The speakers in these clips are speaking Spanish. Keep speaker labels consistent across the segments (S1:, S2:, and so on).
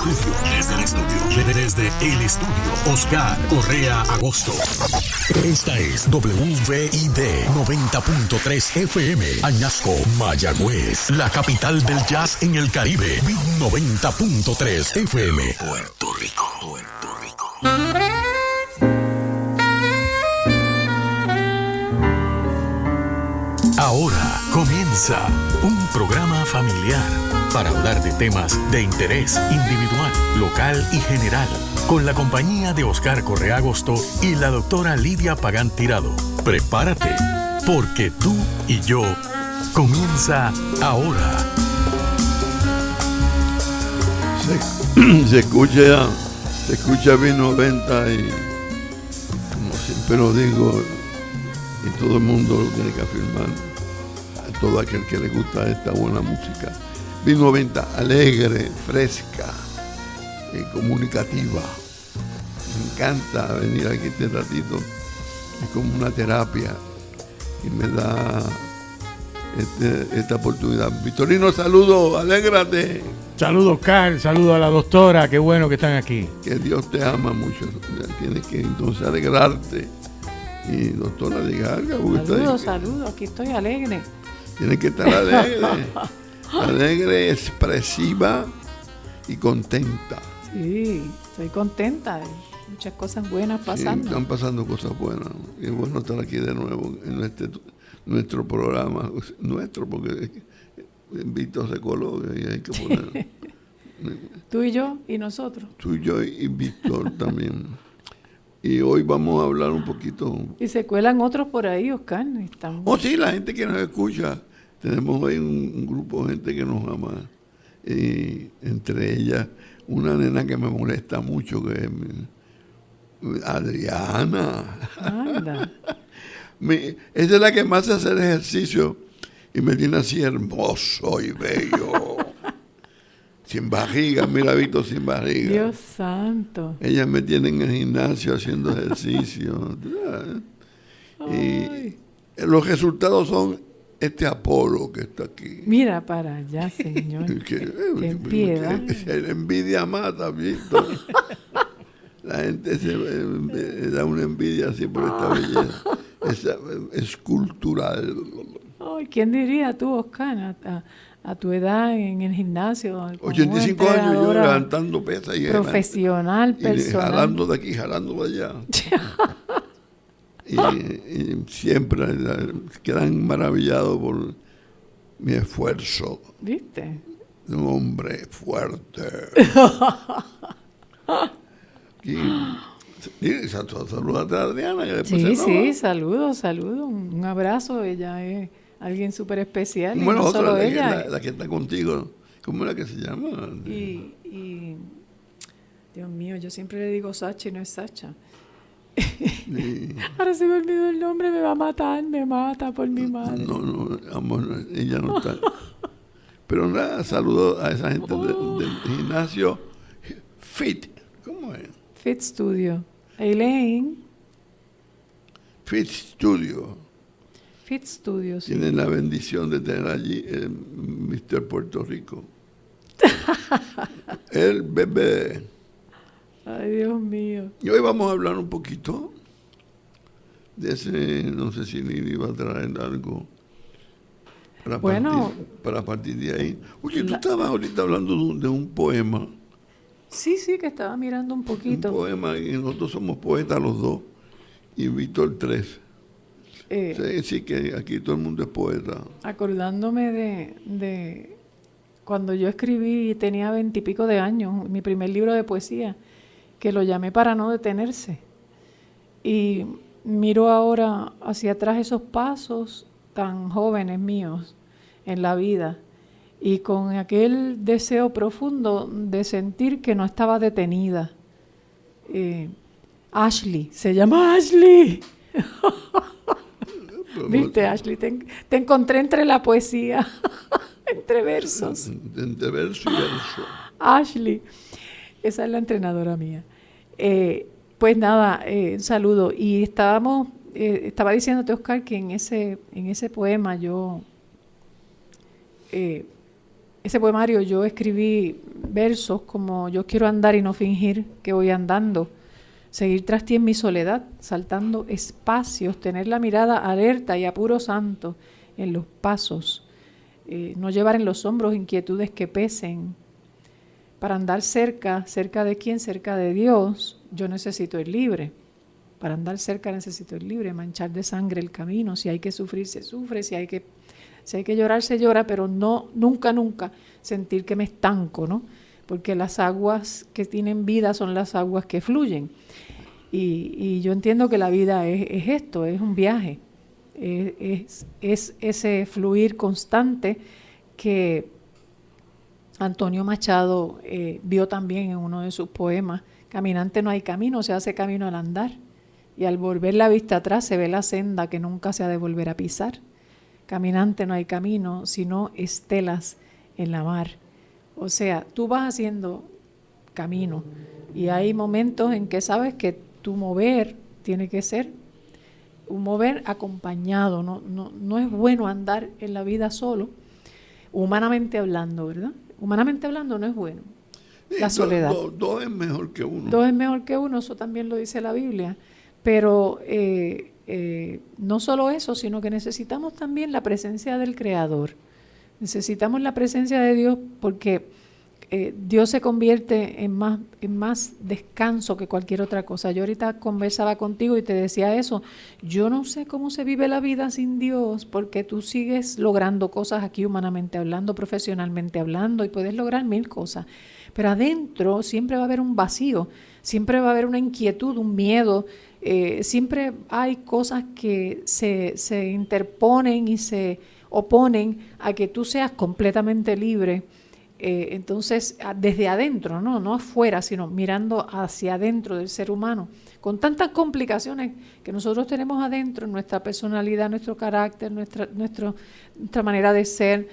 S1: Desde el estudio, Oscar Correa Agosto. Esta es WVID 90.3 FM, Añasco, Mayagüez, la capital del jazz en el Caribe. Bit 90.3 FM, Puerto Rico. Ahora comienza un programa familiar para hablar de temas de interés individual, local y general, con la compañía de Oscar Correa Agosto y la doctora Lidia Pagán Tirado. Prepárate, porque tú y yo comienza ahora.
S2: Se escucha bien 90 y, como siempre lo digo, y todo el mundo lo tiene que afirmar, a todo aquel que le gusta esta buena música. Bien 90, alegre, fresca, comunicativa. Me encanta venir aquí este ratito, es como una terapia y me da esta oportunidad. Victorino, saludos, alégrate.
S3: Saludos, Oscar, saludos a la doctora, qué bueno que están aquí.
S2: Que Dios te ama mucho, tienes que entonces alegrarte. Y doctora, diga algo.
S4: Saludos, aquí estoy alegre.
S2: Tienes que estar alegre, alegre, expresiva y contenta.
S4: Sí, estoy contenta, hay muchas cosas buenas pasando.
S2: Sí, están pasando cosas buenas, y es bueno estar aquí de nuevo en nuestro programa, porque Víctor se coloca y hay que poner.
S4: Tú y yo y nosotros.
S2: Tú y yo y Víctor también. Y hoy vamos a hablar un poquito.
S4: Y se cuelan otros por ahí, Oscar.
S2: Sí, la gente que nos escucha. Tenemos hoy un grupo de gente que nos ama. Y entre ellas, una nena que me molesta mucho, que es Adriana.
S4: Anda.
S2: Esa es la que más hace el ejercicio y me tiene así hermoso y bello. Sin barriga, mira, Víctor, sin barriga.
S4: Dios santo.
S2: Ellas me tienen en el gimnasio haciendo ejercicio. Y los resultados son este Apolo que está aquí.
S4: Mira para allá, señor. Qué piedad.
S2: La envidia mata, Víctor. La gente se da una envidia así por esta belleza. Es cultural.
S4: Ay, ¿quién diría tú, Oscar? A tu edad en el gimnasio.
S2: 85 años yo levantando pesas y
S4: profesional, personal.
S2: Jalando de aquí, jalando de allá. y siempre quedan maravillados por mi esfuerzo.
S4: ¿Viste?
S2: De un hombre fuerte. Y salúdate a Adriana. Que
S4: sí, saludos. Un abrazo. Ella es alguien súper especial.
S2: Bueno,
S4: no
S2: otra,
S4: solo ella.
S2: la que está contigo, ¿cómo es la que se llama?
S4: Y Dios mío, yo siempre le digo Sacha y no es Sacha. Sí. Ahora se me olvidó el nombre, me va a matar, me mata por mi madre.
S2: No, amor, ella no está. Pero nada, saludo a esa gente del gimnasio Fit. ¿Cómo es?
S4: Fit Studio. Elaine.
S2: Fit Studio.
S4: Fit Studios. Sí.
S2: Tienen la bendición de tener allí el Mr. Puerto Rico. El bebé.
S4: Ay, Dios mío.
S2: Y hoy vamos a hablar un poquito de ese, no sé si Lili va a traer algo para partir de ahí. Oye, tú estabas ahorita hablando de un poema.
S4: Sí, que estaba mirando un poquito.
S2: Un poema, y nosotros somos poetas los dos, y Víctor 3. Sí, que aquí todo el mundo es poeta.
S4: Acordándome de cuando yo escribí, tenía 20 y pico de años, mi primer libro de poesía, que lo llamé Para no detenerse. Y miro ahora hacia atrás esos pasos tan jóvenes míos en la vida y con aquel deseo profundo de sentir que no estaba detenida. Ashley, se llama Ashley. ¿Viste, Ashley? Te encontré entre la poesía, entre versos.
S2: Entre verso y verso.
S4: Ashley, esa es la entrenadora mía. Pues nada, un saludo. Y estaba diciéndote, Oscar, que en ese poema yo ese poemario yo escribí versos como: yo quiero andar y no fingir que voy andando, seguir tras ti en mi soledad, saltando espacios, tener la mirada alerta y a puro santo en los pasos, no llevar en los hombros inquietudes que pesen. Para andar cerca de quién, cerca de Dios, yo necesito ir libre. Para andar cerca necesito ir libre, manchar de sangre el camino. Si hay que sufrir, se sufre. Si hay que llorar, se llora, pero no, nunca sentir que me estanco, ¿no? Porque las aguas que tienen vida son las aguas que fluyen. Y yo entiendo que la vida es esto, es un viaje. Es ese fluir constante que Antonio Machado vio también en uno de sus poemas. Caminante no hay camino, se hace camino al andar. Y al volver la vista atrás se ve la senda que nunca se ha de volver a pisar. Caminante no hay camino, sino estelas en la mar. O sea, tú vas haciendo camino y hay momentos en que sabes que tu mover tiene que ser un mover acompañado. No es bueno andar en la vida solo, humanamente hablando, ¿verdad? Humanamente hablando no es bueno. La soledad.
S2: Dos es mejor que uno.
S4: Dos es mejor que uno, eso también lo dice la Biblia. Pero no solo eso, sino que necesitamos también la presencia del Creador. Necesitamos la presencia de Dios porque Dios se convierte en más descanso que cualquier otra cosa. Yo ahorita conversaba contigo y te decía eso. Yo no sé cómo se vive la vida sin Dios, porque tú sigues logrando cosas aquí humanamente hablando, profesionalmente hablando, y puedes lograr 1000 cosas. Pero adentro siempre va a haber un vacío, siempre va a haber una inquietud, un miedo. Siempre hay cosas que se interponen y se oponen a que tú seas completamente libre. Entonces, desde adentro, no afuera, sino mirando hacia adentro del ser humano, con tantas complicaciones que nosotros tenemos adentro, nuestra personalidad, nuestro carácter, nuestra manera de ser,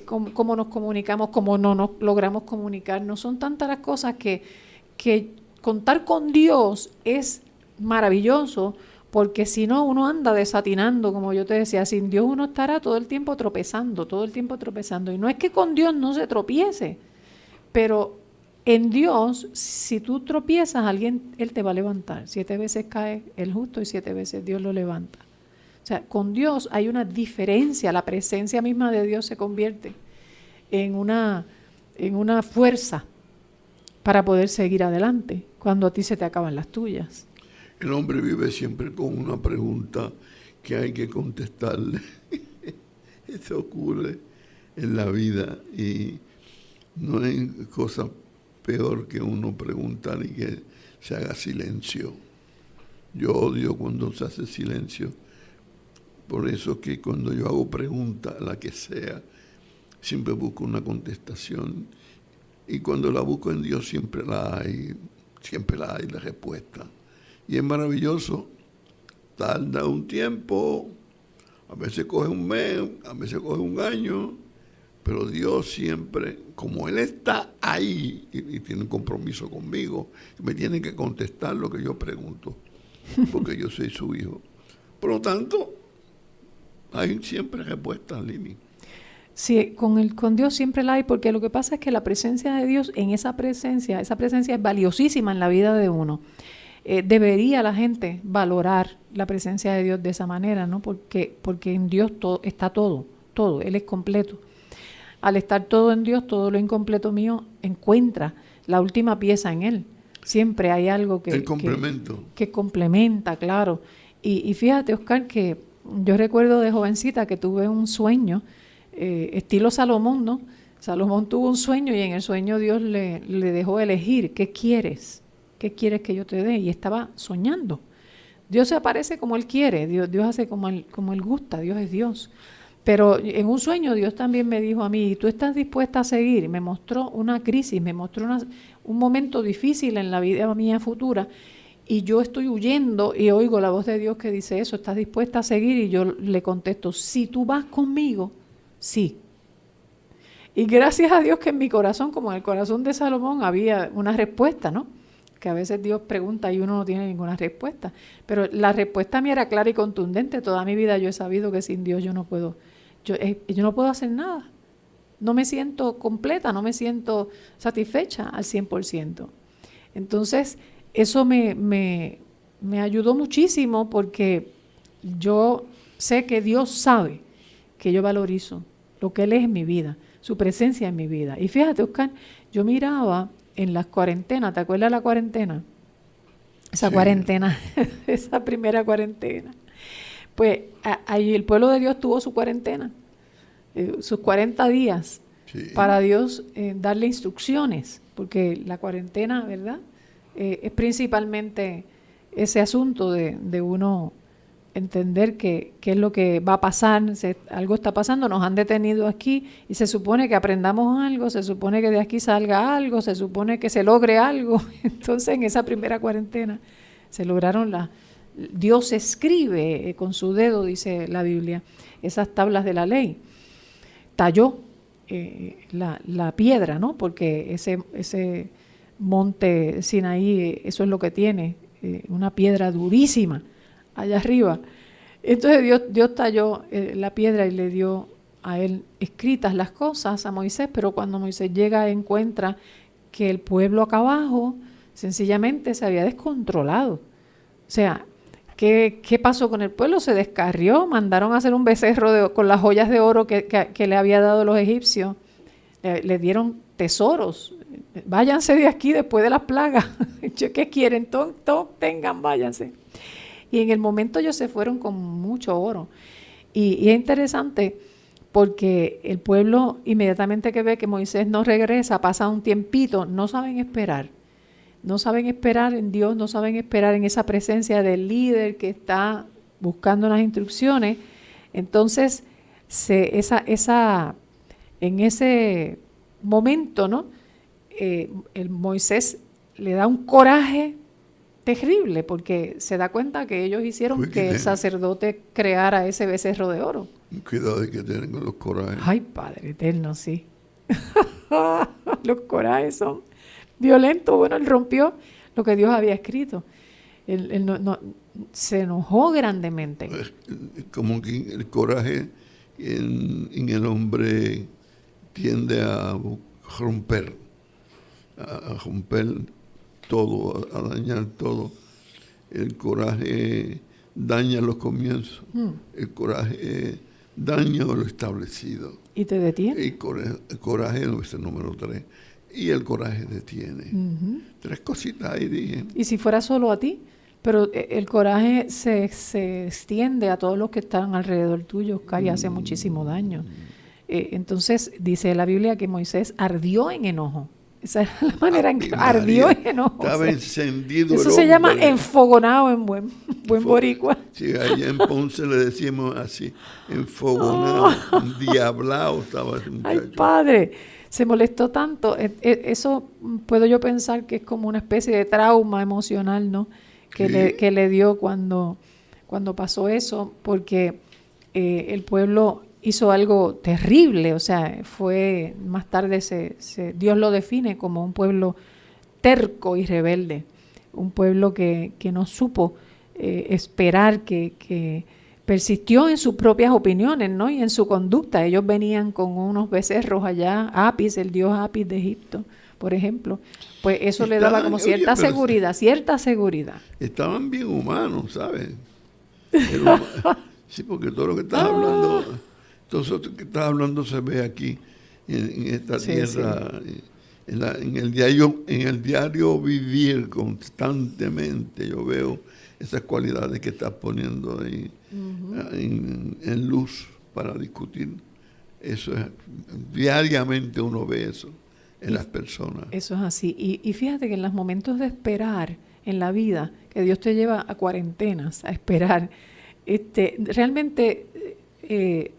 S4: cómo nos comunicamos, cómo no nos logramos comunicarnos. Son tantas las cosas que contar con Dios es maravilloso, porque si no, uno anda desatinando, como yo te decía. Sin Dios uno estará todo el tiempo tropezando. Y no es que con Dios no se tropiece, pero en Dios, si tú tropiezas, Él te va a levantar. 7 veces cae el justo y 7 veces Dios lo levanta. O sea, con Dios hay una diferencia. La presencia misma de Dios se convierte en una fuerza para poder seguir adelante cuando a ti se te acaban las tuyas.
S2: El hombre vive siempre con una pregunta que hay que contestarle. Eso ocurre en la vida y no hay cosa peor que uno preguntar y que se haga silencio. Yo odio cuando se hace silencio. Por eso que cuando yo hago pregunta, la que sea, siempre busco una contestación. Y cuando la busco en Dios siempre la hay la respuesta. Y es maravilloso, tarda un tiempo, a veces coge un mes, a veces coge un año, pero Dios siempre, como Él está ahí y tiene un compromiso conmigo, me tiene que contestar lo que yo pregunto, porque yo soy su hijo. Por lo tanto, hay siempre respuestas, Lili.
S4: Sí, con Dios siempre la hay, porque lo que pasa es que la presencia de Dios, esa presencia es valiosísima en la vida de uno. Debería la gente valorar la presencia de Dios de esa manera, ¿no? Porque en Dios está todo, Él es completo. Al estar todo en Dios, todo lo incompleto mío encuentra la última pieza en Él. Siempre hay algo que complementa, claro. Y fíjate, Oscar, que yo recuerdo de jovencita que tuve un sueño, estilo Salomón, ¿no? Salomón tuvo un sueño y en el sueño Dios le dejó elegir: ¿qué quieres? ¿Qué quieres que yo te dé? Y estaba soñando. Dios se aparece como Él quiere, Dios hace como Él gusta, Dios es Dios. Pero en un sueño Dios también me dijo a mí: ¿tú estás dispuesta a seguir? Me mostró una crisis, me mostró un momento difícil en la vida mía futura, y yo estoy huyendo y oigo la voz de Dios que dice eso: ¿estás dispuesta a seguir? Y yo le contesto: si tú vas conmigo, sí. Y gracias a Dios que en mi corazón, como en el corazón de Salomón, había una respuesta, ¿no? Que a veces Dios pregunta y uno no tiene ninguna respuesta. Pero la respuesta mía era clara y contundente. Toda mi vida yo he sabido que sin Dios yo no puedo hacer nada. no me siento completa, no me siento satisfecha al 100%. Entonces, eso me ayudó muchísimo porque yo sé que Dios sabe que yo valorizo lo que Él es en mi vida, su presencia en mi vida. Y fíjate, Oscar, yo miraba en las cuarentenas, ¿te acuerdas de la cuarentena? Esa cuarentena, esa primera cuarentena. Pues ahí el pueblo de Dios tuvo su cuarentena, sus 40 días para Dios darle instrucciones, porque la cuarentena, ¿verdad? Es principalmente ese asunto de uno entender qué es lo que va a pasar, algo está pasando, nos han detenido aquí y se supone que aprendamos algo, se supone que de aquí salga algo, se supone que se logre algo. Entonces en esa primera cuarentena se lograron Dios escribe con su dedo, dice la Biblia, esas tablas de la ley. Talló la piedra, ¿no? Porque ese monte Sinaí, eso es lo que tiene, una piedra durísima allá arriba. Entonces Dios talló la piedra y le dio a él escritas las cosas a Moisés, pero cuando Moisés llega encuentra que el pueblo acá abajo sencillamente se había descontrolado. O sea, ¿qué pasó con el pueblo? Se descarrió, mandaron a hacer un becerro con las joyas de oro que le había dado los egipcios, le dieron tesoros. Váyanse de aquí después de las plagas. ¿Qué quieren? Todo tengan, váyanse. Y en el momento ellos se fueron con mucho oro. Y es interesante porque el pueblo, inmediatamente que ve que Moisés no regresa, pasa un tiempito, no saben esperar. No saben esperar en Dios, no saben esperar en esa presencia del líder que está buscando las instrucciones. Entonces, en ese momento, ¿no? El Moisés le da un coraje terrible porque se da cuenta que ellos hicieron que el sacerdote creara ese becerro de oro.
S2: Cuidado de que tienen con los corajes.
S4: Ay, Padre eterno, sí. Los corajes son violentos. Bueno, él rompió lo que Dios había escrito. Él se enojó grandemente.
S2: Como que el coraje en el hombre tiende a romper todo, a dañar todo. El coraje daña los comienzos. El coraje daña lo establecido.
S4: ¿Y te detiene?
S2: El coraje es el número 3. Y el coraje detiene. 3 cositas ahí dije.
S4: Y si fuera solo a ti, pero el coraje se extiende a todos los que están alrededor tuyo, Oscar, y hace muchísimo daño. Entonces dice la Biblia que Moisés ardió en enojo. Esa es la manera en que ardió en enojo.
S2: Estaba encendido.
S4: Eso se llama enfogonado en buen boricua.
S2: Sí, allá en Ponce le decimos así, enfogonado, diablado estaba ese muchacho.
S4: Ay, Padre, se molestó tanto. Eso puedo yo pensar que es como una especie de trauma emocional, ¿no? Que le dio cuando pasó eso, porque el pueblo hizo algo terrible. O sea, fue más tarde Dios lo define como un pueblo terco y rebelde, un pueblo que no supo esperar, que persistió en sus propias opiniones, ¿no? Y en su conducta. Ellos venían con unos becerros allá, Apis, el dios Apis de Egipto, por ejemplo. Pues eso le daba como cierta seguridad.
S2: Estaban bien humanos, ¿sabes? Sí, porque todo lo que estás hablando, todo eso que estás hablando se ve aquí, en esta tierra, sí. En el diario vivir constantemente. Yo veo esas cualidades que estás poniendo ahí en luz para discutir. Eso es, diariamente uno ve eso en las personas.
S4: Eso es así. Y fíjate que en los momentos de esperar en la vida, que Dios te lleva a cuarentenas, a esperar, realmente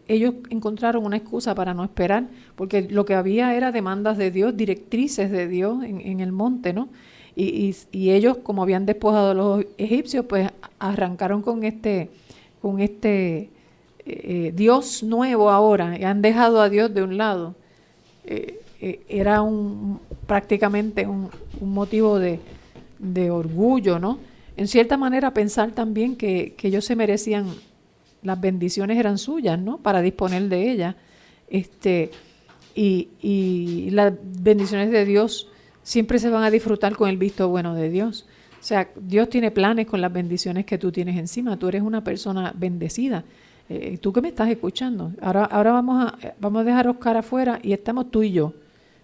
S4: ellos encontraron una excusa para no esperar, porque lo que había era demandas de Dios, directrices de Dios en el monte, ¿no? Y ellos, como habían despojado a los egipcios, pues arrancaron con este Dios nuevo ahora, y han dejado a Dios de un lado. Era prácticamente un motivo de orgullo, ¿no? En cierta manera pensar también que ellos se merecían, las bendiciones eran suyas, ¿no? Para disponer de ellas. y las bendiciones de Dios siempre se van a disfrutar con el visto bueno de Dios. O sea, Dios tiene planes con las bendiciones que tú tienes encima. Tú eres una persona bendecida. Tú que me estás escuchando. Ahora vamos a dejar a Oscar afuera y estamos tú y yo.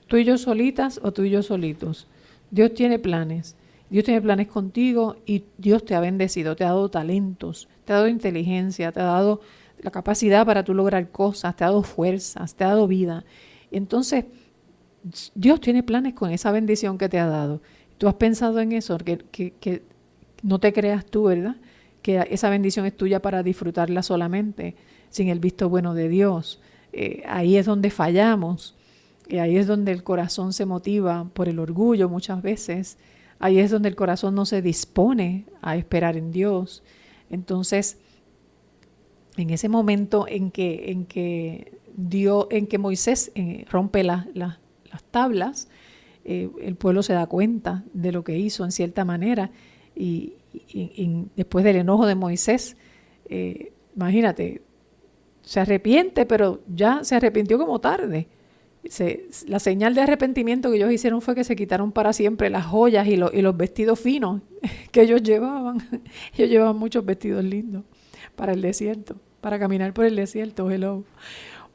S4: Tú y yo solitas o tú y yo solitos. Dios tiene planes. Dios tiene planes contigo y Dios te ha bendecido, te ha dado talentos, te ha dado inteligencia, te ha dado la capacidad para tú lograr cosas, te ha dado fuerzas, te ha dado vida. Entonces, Dios tiene planes con esa bendición que te ha dado. ¿Tú has pensado en eso? Que no te creas tú, ¿verdad? Que esa bendición es tuya para disfrutarla solamente, sin el visto bueno de Dios. Ahí es donde fallamos. Ahí es donde el corazón se motiva por el orgullo muchas veces. Ahí es donde el corazón no se dispone a esperar en Dios. Entonces, en ese momento en que Moisés rompe las tablas, el pueblo se da cuenta de lo que hizo en cierta manera y después del enojo de Moisés, imagínate, se arrepiente, pero ya se arrepintió como tarde. La señal de arrepentimiento que ellos hicieron fue que se quitaron para siempre las joyas y los vestidos finos que ellos llevaban. Ellos llevaban muchos vestidos lindos para el desierto, para caminar por el desierto, hello.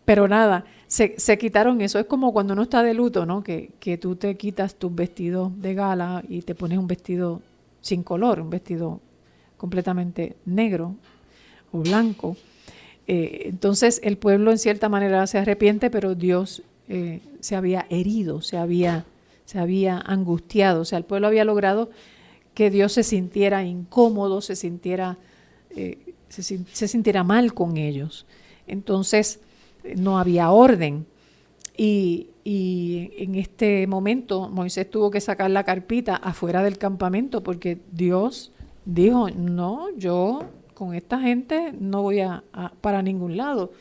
S4: Pero nada, se quitaron eso. Es como cuando uno está de luto, ¿no? Que tú te quitas tus vestidos de gala y te pones un vestido sin color, un vestido completamente negro o blanco. Entonces el pueblo en cierta manera se arrepiente, pero Dios se había herido, se había angustiado. O sea, el pueblo había logrado que Dios se sintiera incómodo, se sintiera mal con ellos. Entonces no había orden. Y en este momento Moisés tuvo que sacar la carpita afuera del campamento porque Dios dijo, no, yo con esta gente no voy para ningún lado.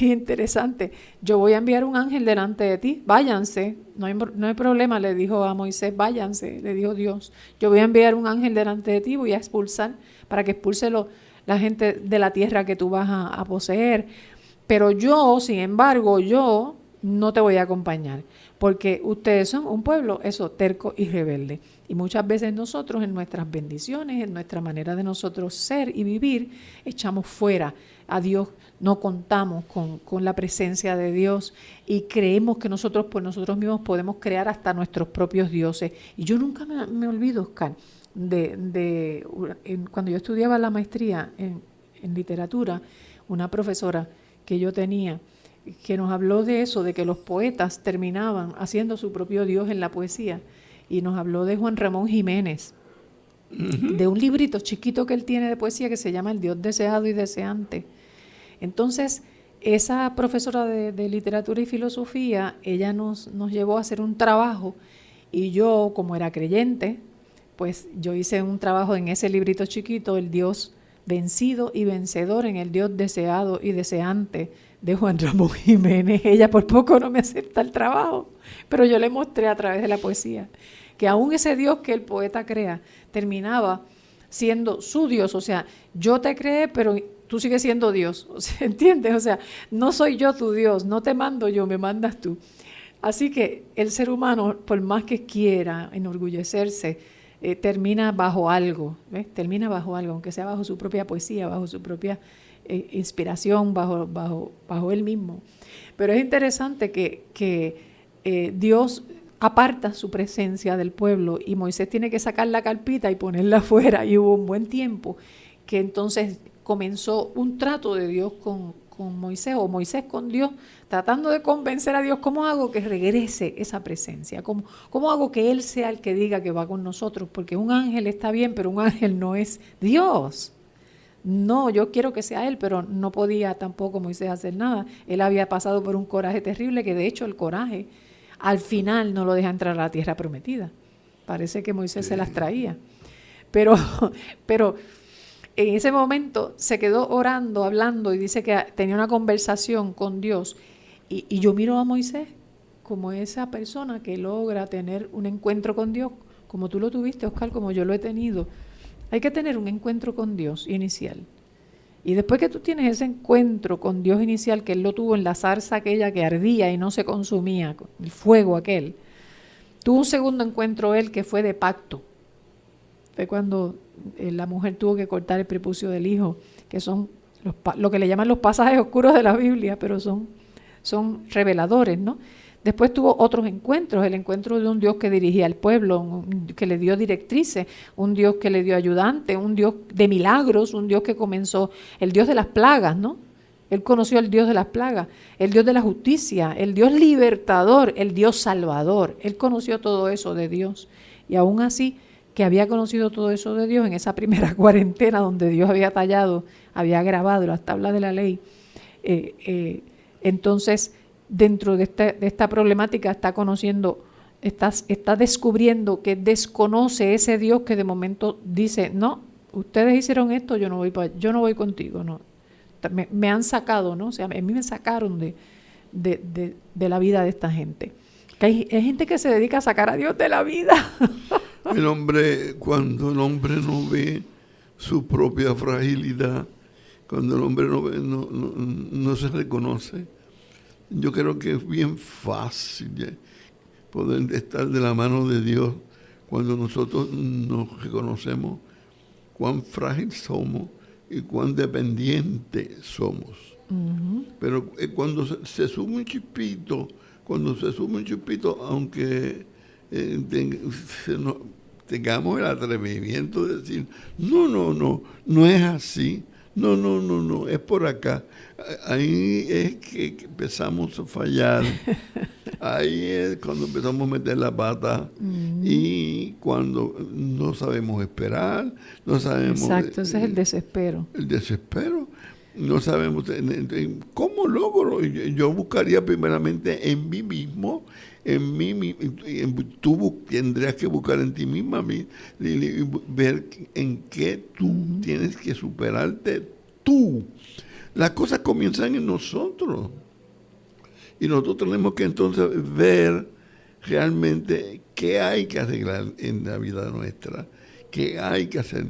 S4: Interesante, yo voy a enviar un ángel delante de ti, váyanse, no hay problema, le dijo a Moisés, váyanse, le dijo Dios, yo voy a enviar un ángel delante de ti, voy a expulsar, para que expulse la gente de la tierra que tú vas a poseer, pero yo, sin embargo, yo no te voy a acompañar, porque ustedes son un pueblo, eso, terco y rebelde. Y muchas veces nosotros en nuestras bendiciones, en nuestra manera de nosotros ser y vivir, echamos fuera a Dios, no contamos con la presencia de Dios y creemos que nosotros por nosotros mismos podemos crear hasta nuestros propios dioses. Y yo nunca me olvido, Oscar, cuando yo estudiaba la maestría en literatura, una profesora que yo tenía, que nos habló de eso, de que los poetas terminaban haciendo su propio Dios en la poesía, y nos habló de Juan Ramón Jiménez, de un librito chiquito que él tiene de poesía que se llama El Dios deseado y deseante. Entonces, esa profesora de literatura y filosofía, ella nos llevó a hacer un trabajo, y yo, como era creyente, pues yo hice un trabajo en ese librito chiquito, El Dios vencido y vencedor en El Dios deseado y deseante de Juan Ramón Jiménez. Ella por poco no me acepta el trabajo, pero yo le mostré a través de la poesía que aún ese Dios que el poeta crea terminaba siendo su Dios. O sea, yo te creé, pero tú sigues siendo Dios. O sea, ¿entiendes? O sea, no soy yo tu Dios, no te mando yo, me mandas tú. Así que el ser humano, por más que quiera enorgullecerse, termina bajo algo, ¿ves? Termina bajo algo, aunque sea bajo su propia poesía, bajo su propia inspiración, bajo él mismo. Pero es interesante que Dios aparta su presencia del pueblo y Moisés tiene que sacar la carpita y ponerla afuera, y hubo un buen tiempo que entonces comenzó un trato de Dios con Moisés, o Moisés con Dios, tratando de convencer a Dios. ¿Cómo hago que regrese esa presencia? ¿Cómo hago que Él sea el que diga que va con nosotros? Porque un ángel está bien, pero un ángel no es Dios. No, yo quiero que sea Él, pero no podía tampoco Moisés hacer nada. Él había pasado por un coraje terrible, que de hecho el coraje al final no lo deja entrar a la tierra prometida. Parece que Moisés se las traía. Pero en ese momento se quedó orando, hablando, y dice que tenía una conversación con Dios. Y yo miro a Moisés como esa persona que logra tener un encuentro con Dios, como tú lo tuviste, Oscar, como yo lo he tenido. Hay que tener un encuentro con Dios inicial. Y después que tú tienes ese encuentro con Dios inicial, que él lo tuvo en la zarza aquella que ardía y no se consumía, con el fuego aquel, tuvo un segundo encuentro él que fue de pacto. Fue cuando la mujer tuvo que cortar el prepucio del hijo, que son lo que le llaman los pasajes oscuros de la Biblia, pero son reveladores, ¿no? Después tuvo otros encuentros, el encuentro de un Dios que dirigía al pueblo, que le dio directrices, un Dios que le dio ayudante, un Dios de milagros, un Dios que comenzó, el Dios de las plagas, ¿no? Él conoció al Dios de las plagas, el Dios de la justicia, el Dios libertador, el Dios salvador. Él conoció todo eso de Dios. Y aún así, que había conocido todo eso de Dios en esa primera cuarentena donde Dios había tallado, había grabado las tablas de la ley, entonces dentro de esta problemática está conociendo, está descubriendo que desconoce ese Dios que de momento dice, no, ustedes hicieron esto, yo no voy contigo, no. Me han sacado, ¿no? O sea, a mí me sacaron de la vida de esta gente. Que hay gente que se dedica a sacar a Dios de la vida.
S2: Cuando el hombre no ve su propia fragilidad, cuando el hombre no se reconoce, yo creo que es bien fácil poder estar de la mano de Dios cuando nosotros nos reconocemos cuán frágil somos y cuán dependientes somos. Uh-huh. Pero cuando se sube un chispito, aunque tengamos el atrevimiento de decir, no es así, no, es por acá. Ahí es que empezamos a fallar. Ahí es cuando empezamos a meter la pata. Y cuando no sabemos esperar, no sabemos...
S4: Exacto, ese es el desespero.
S2: El desespero. No sabemos cómo logro. Yo buscaría primeramente en mí mismo, tú tendrías que buscar en ti misma, ver en qué tú tienes que superarte tú. Las cosas comienzan en nosotros. Y nosotros tenemos que entonces ver realmente qué hay que arreglar en la vida nuestra, qué hay que hacer.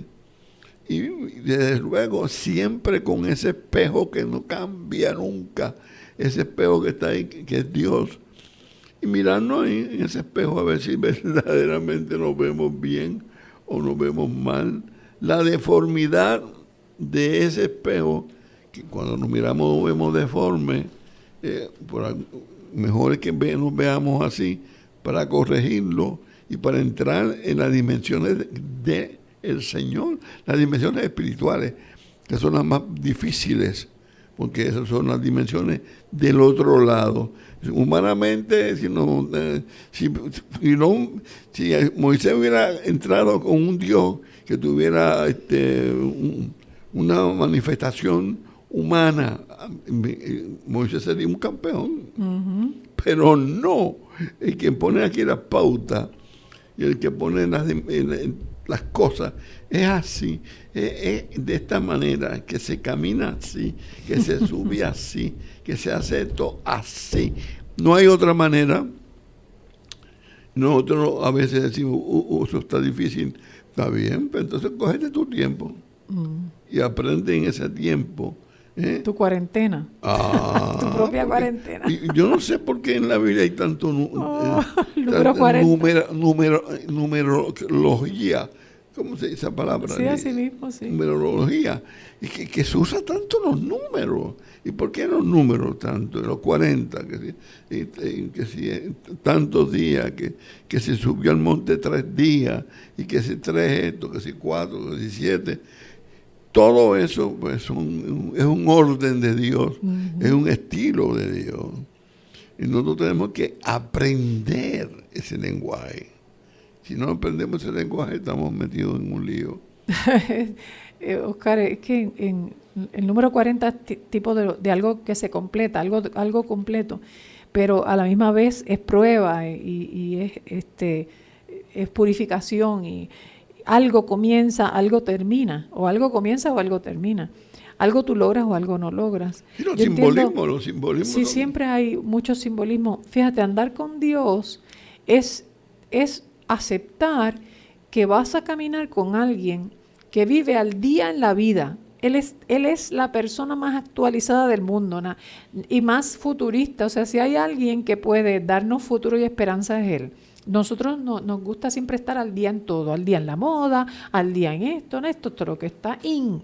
S2: Y desde luego siempre con ese espejo que no cambia nunca, ese espejo que está ahí, que es Dios. Y mirarnos ahí en ese espejo a ver si verdaderamente nos vemos bien o nos vemos mal. La deformidad de ese espejo, que cuando nos miramos vemos deforme, mejor es que nos veamos así para corregirlo y para entrar en las dimensiones de el Señor, las dimensiones espirituales, que son las más difíciles, porque esas son las dimensiones del otro lado. Humanamente, si Moisés hubiera entrado con un Dios que tuviera una manifestación humana, Moisés sería un campeón. Uh-huh. Pero no, el que pone aquí las pautas y el que pone las cosas es así, es de esta manera, que se camina así, que se sube así, que se hace esto así. No hay otra manera. Nosotros a veces decimos, eso está difícil. Está bien, pero entonces cógete tu tiempo y aprende en ese tiempo.
S4: Tu cuarentena. Tu propia cuarentena.
S2: Yo no sé por qué en la Biblia hay tanto numerología. ¿Cómo se dice esa palabra?
S4: Sí, así mismo, sí.
S2: Numerología. Y que se usa tanto los números. ¿Y por qué los números tanto? Los 40, que si tantos días, que se subió al monte 3 días, y que si 3 esto, que si 4, que si 7. Todo eso pues es un orden de Dios, es un estilo de Dios. Y nosotros tenemos que aprender ese lenguaje. Si no aprendemos ese lenguaje, estamos metidos en un lío.
S4: Oscar, es que en el número 40 es tipo de algo que se completa, algo completo, pero a la misma vez es prueba y es purificación, y algo comienza, algo termina, o algo comienza o algo termina. Algo tú logras o algo no logras.
S2: Y los simbolismos.
S4: Sí, siempre hay mucho simbolismo. Fíjate, andar con Dios es aceptar que vas a caminar con alguien que vive al día en la vida, Él es la persona más actualizada del mundo y más futurista. O sea, si hay alguien que puede darnos futuro y esperanza es Él. Nosotros nos gusta siempre estar al día en todo, al día en la moda, al día en esto, esto es lo que está in.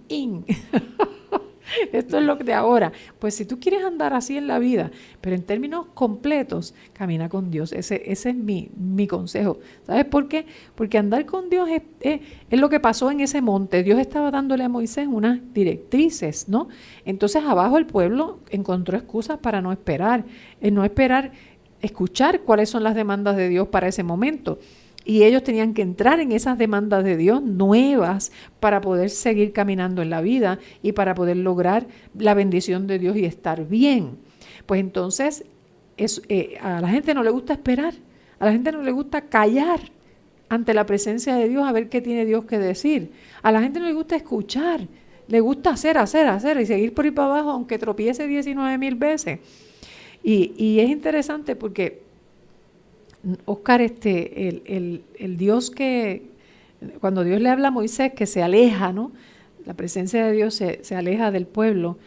S4: Esto es lo de ahora. Pues si tú quieres andar así en la vida, pero en términos completos, camina con Dios. Ese es mi consejo. ¿Sabes por qué? Porque andar con Dios es lo que pasó en ese monte. Dios estaba dándole a Moisés unas directrices, ¿no? Entonces abajo el pueblo encontró excusas para no esperar, escuchar cuáles son las demandas de Dios para ese momento. Y ellos tenían que entrar en esas demandas de Dios nuevas para poder seguir caminando en la vida y para poder lograr la bendición de Dios y estar bien. Pues entonces a la gente no le gusta esperar, a la gente no le gusta callar ante la presencia de Dios a ver qué tiene Dios que decir. A la gente no le gusta escuchar, le gusta hacer y seguir por ahí para abajo aunque tropiece 19,000 veces. Y es interesante porque Oscar, el Dios que, cuando Dios le habla a Moisés que se aleja, ¿no? La presencia de Dios se aleja del pueblo,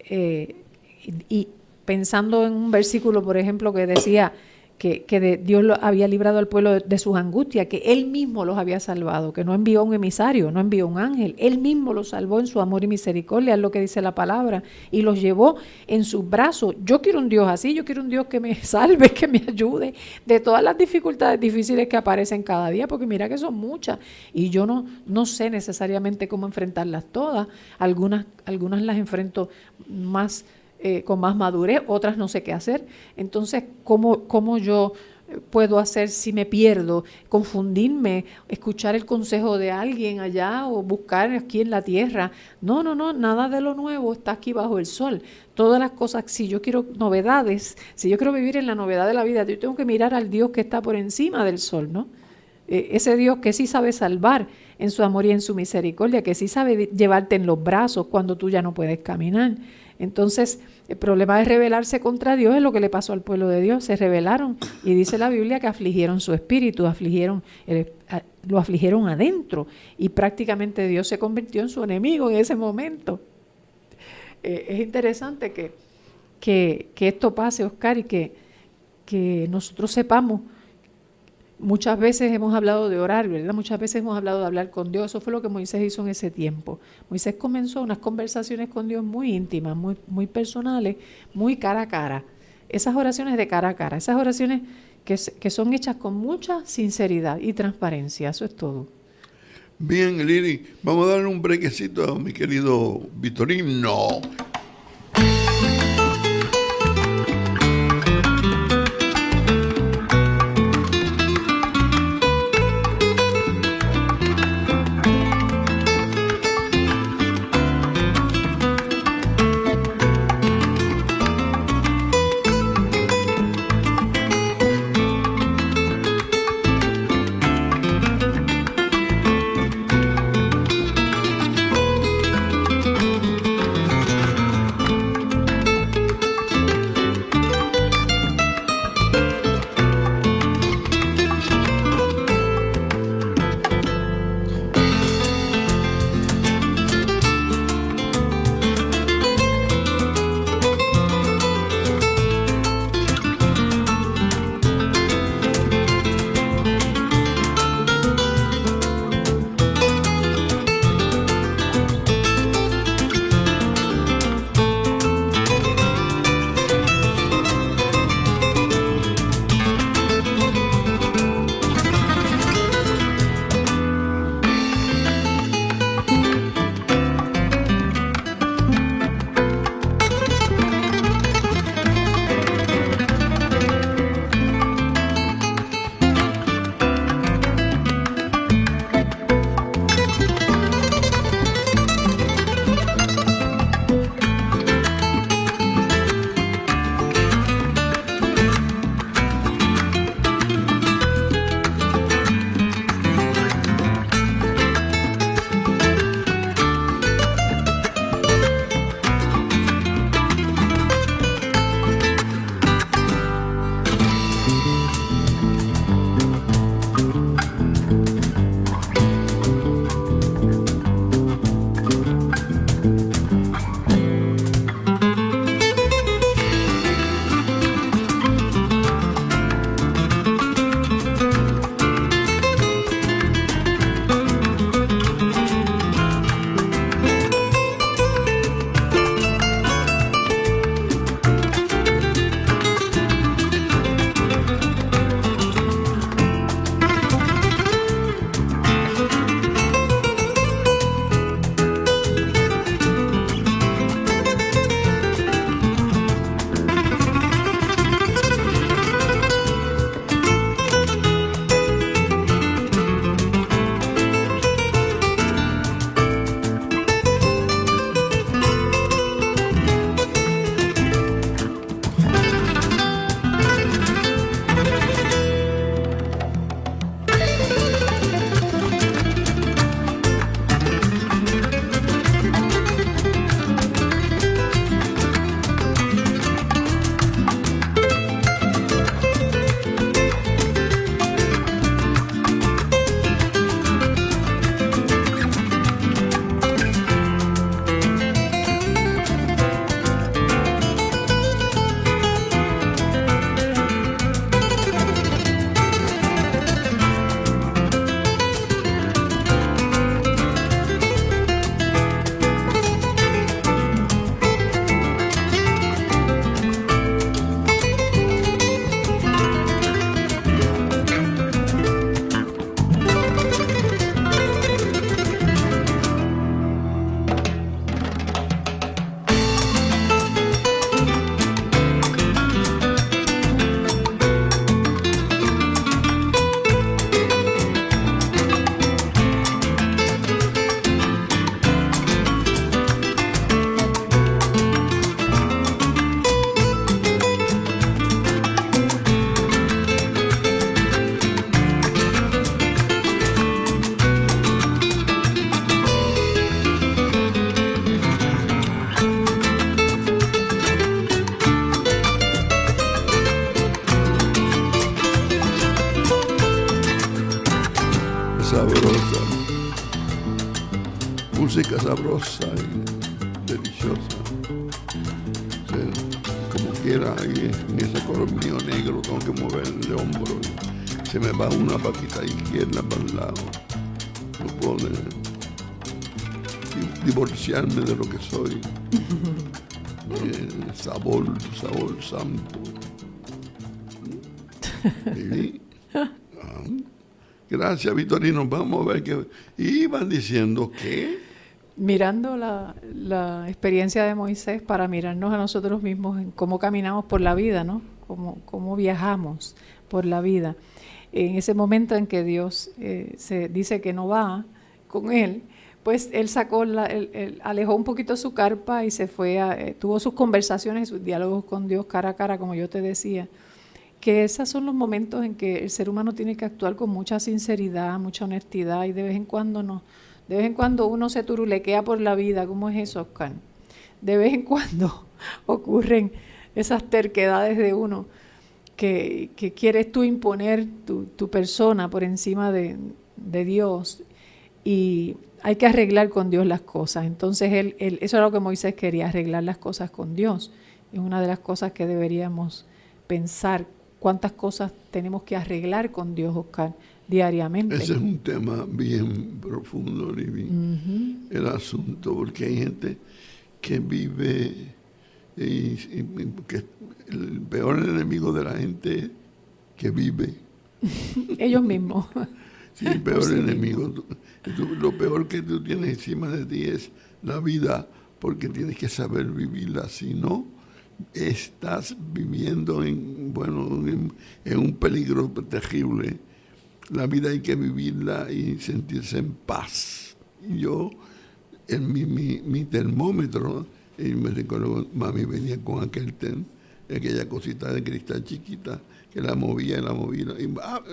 S4: y pensando en un versículo, por ejemplo, que decía que Dios había librado al pueblo de sus angustias, que Él mismo los había salvado, que no envió un emisario, no envió un ángel, Él mismo los salvó en su amor y misericordia, es lo que dice la palabra, y los llevó en sus brazos. Yo quiero un Dios así, yo quiero un Dios que me salve, que me ayude de todas las dificultades difíciles que aparecen cada día, porque mira que son muchas, y yo no sé necesariamente cómo enfrentarlas todas. Algunas las enfrento más con más madurez, otras no sé qué hacer. Entonces, ¿cómo yo puedo hacer si me pierdo? Confundirme, escuchar el consejo de alguien allá o buscar aquí en la tierra. No, nada de lo nuevo está aquí bajo el sol. Todas las cosas, si yo quiero novedades, si yo quiero vivir en la novedad de la vida, yo tengo que mirar al Dios que está por encima del sol, ¿no? Ese Dios que sí sabe salvar en su amor y en su misericordia, que sí sabe llevarte en los brazos cuando tú ya no puedes caminar. Entonces, el problema de rebelarse contra Dios es lo que le pasó al pueblo de Dios. Se rebelaron y dice la Biblia que afligieron su espíritu, lo afligieron adentro y prácticamente Dios se convirtió en su enemigo en ese momento. Es interesante que esto pase, Oscar, y que nosotros sepamos. Muchas veces hemos hablado de orar, ¿verdad? Muchas veces hemos hablado de hablar con Dios. Eso fue lo que Moisés hizo en ese tiempo. Moisés comenzó unas conversaciones con Dios muy íntimas, muy personales, muy cara a cara. Esas oraciones de cara a cara, esas oraciones que son hechas con mucha sinceridad y transparencia. Eso es todo.
S2: Bien, Lili, vamos a darle un brequecito a mi querido Vitorino. sabrosa, música sabrosa y deliciosa. O sea, como quiera, ahí en ese color mío negro tengo que mover el hombro. Se me va una patita izquierda para el lado. No puedo divorciarme de lo que soy. El sabor santo. Y, gracias, Vitorino. Vamos a ver qué iban diciendo que
S4: mirando la experiencia de Moisés para mirarnos a nosotros mismos en cómo caminamos por la vida, ¿no? Cómo viajamos por la vida. En ese momento en que Dios se dice que no va con él, pues él sacó, alejó un poquito su carpa y se fue, tuvo sus conversaciones, sus diálogos con Dios cara a cara, como yo te decía, que esos son los momentos en que el ser humano tiene que actuar con mucha sinceridad, mucha honestidad, y de vez en cuando no. De vez en cuando uno se turulequea por la vida. ¿Cómo es eso, Oscar? De vez en cuando ocurren esas terquedades de uno que quieres tú imponer tu persona por encima de Dios, y hay que arreglar con Dios las cosas. Entonces eso era lo que Moisés quería, arreglar las cosas con Dios. Es una de las cosas que deberíamos pensar, cuántas cosas tenemos que arreglar con Dios, Oscar, diariamente.
S2: Ese es un tema bien profundo, Libby, el asunto, porque hay gente que vive y que el peor enemigo de la gente que vive.
S4: Ellos mismos.
S2: Sí, el peor enemigo. Lo peor que tú tienes encima de ti es la vida, porque tienes que saber vivirla, si no estás viviendo en un peligro terrible. La vida hay que vivirla y sentirse en paz. Yo, en mi termómetro, y me recuerdo, mami venía con aquella cosita de cristal chiquita, que la movía, y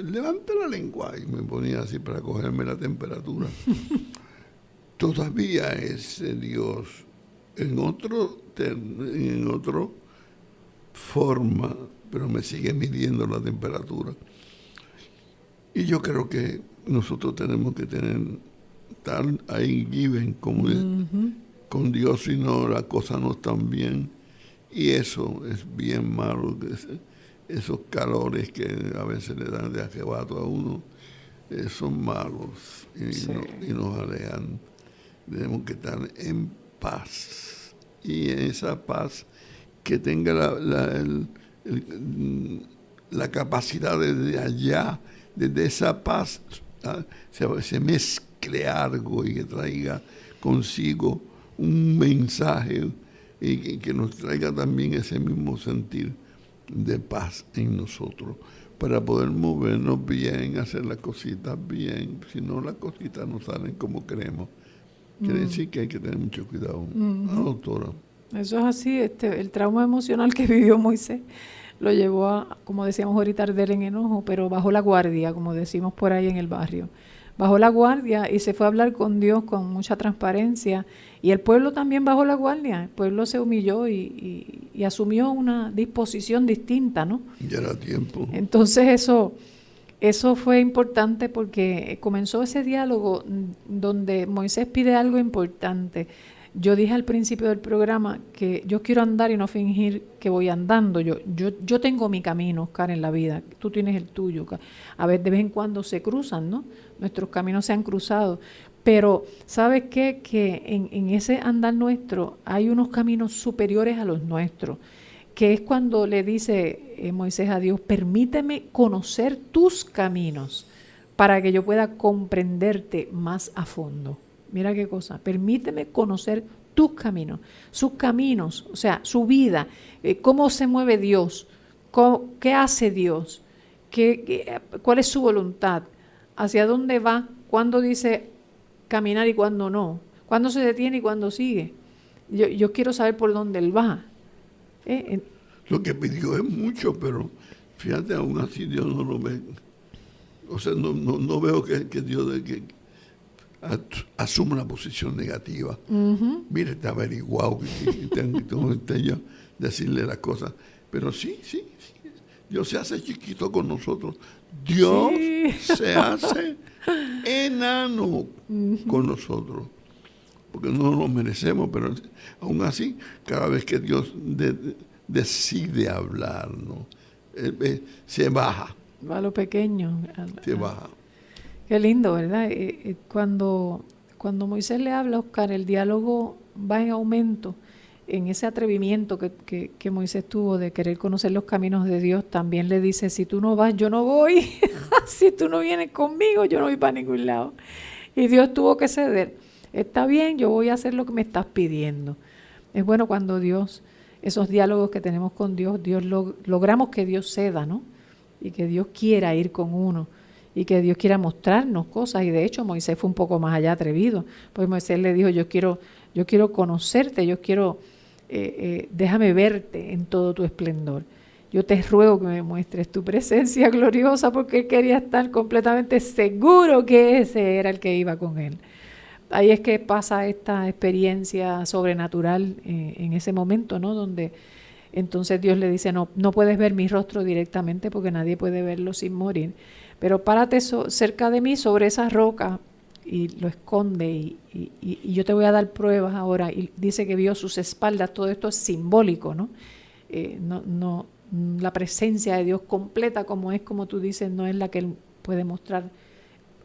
S2: levanta la lengua, y me ponía así para cogerme la temperatura. Todavía ese Dios, en otro forma, pero me sigue midiendo la temperatura. Y yo creo que nosotros tenemos que estar ahí given como con Dios, si no las cosas no están bien. Y eso es bien malo, esos calores que a veces le dan de arrebato a uno, son malos y nos alejan. Tenemos que estar en paz. Y en esa paz que tenga la capacidad desde allá, desde esa paz, se mezcle algo y que traiga consigo un mensaje y que nos traiga también ese mismo sentir de paz en nosotros, para poder movernos bien, hacer las cositas bien. Si no, las cositas no salen como queremos. Quiere decir que hay que tener mucho cuidado. Doctora.
S4: Eso es así. El trauma emocional que vivió Moisés lo llevó a, como decíamos ahorita, arder en enojo, pero bajó la guardia, como decimos por ahí en el barrio. Bajó la guardia y se fue a hablar con Dios con mucha transparencia. Y el pueblo también bajó la guardia. El pueblo se humilló y asumió una disposición distinta, ¿no?
S2: Ya era tiempo.
S4: Entonces eso fue importante, porque comenzó ese diálogo donde Moisés pide algo importante. Yo dije al principio del programa que yo quiero andar y no fingir que voy andando. Yo tengo mi camino, Oscar, en la vida. Tú tienes el tuyo. A ver, de vez en cuando se cruzan, ¿no? Nuestros caminos se han cruzado. Pero, ¿sabes qué? Que en ese andar nuestro hay unos caminos superiores a los nuestros, que es cuando le dice Moisés a Dios: permíteme conocer tus caminos para que yo pueda comprenderte más a fondo. Mira qué cosa, permíteme conocer tus caminos, sus caminos, o sea, su vida, cómo se mueve Dios, qué hace Dios, cuál es su voluntad, hacia dónde va, cuándo dice caminar y cuándo no, cuándo se detiene y cuándo sigue. Yo quiero saber por dónde Él va.
S2: Lo que pidió es mucho, pero fíjate, aún así Dios no lo ve. O sea, no veo que Dios asume una posición negativa. Mire, está averiguado que yo decirle las cosas. Pero sí, Dios se hace chiquito con nosotros. Dios se hace enano con nosotros, porque no lo merecemos, pero aún así, cada vez que Dios decide hablar, ¿no? Se baja.
S4: Va a lo pequeño.
S2: Se baja.
S4: Qué lindo, ¿verdad? Cuando Moisés le habla a Oscar, el diálogo va en aumento. En ese atrevimiento que Moisés tuvo de querer conocer los caminos de Dios, también le dice, si tú no vas, yo no voy. Si tú no vienes conmigo, yo no voy para ningún lado. Y Dios tuvo que ceder. Está bien, yo voy a hacer lo que me estás pidiendo. Es bueno cuando Dios, esos diálogos que tenemos con Dios, logramos que Dios ceda, ¿no? Y que Dios quiera ir con uno. Y que Dios quiera mostrarnos cosas. Y de hecho Moisés fue un poco más allá atrevido. Pues Moisés le dijo, yo quiero conocerte, yo quiero... déjame verte en todo tu esplendor. Yo te ruego que me muestres tu presencia gloriosa, porque él quería estar completamente seguro que ese era el que iba con él. Ahí es que pasa esta experiencia sobrenatural en ese momento, ¿no? Donde entonces Dios le dice, no puedes ver mi rostro directamente porque nadie puede verlo sin morir, pero párate cerca de mí sobre esa roca, y lo esconde y yo te voy a dar pruebas ahora. Y dice que vio sus espaldas. Todo esto es simbólico, ¿no? La presencia de Dios completa como es, como tú dices, no es la que Él puede mostrar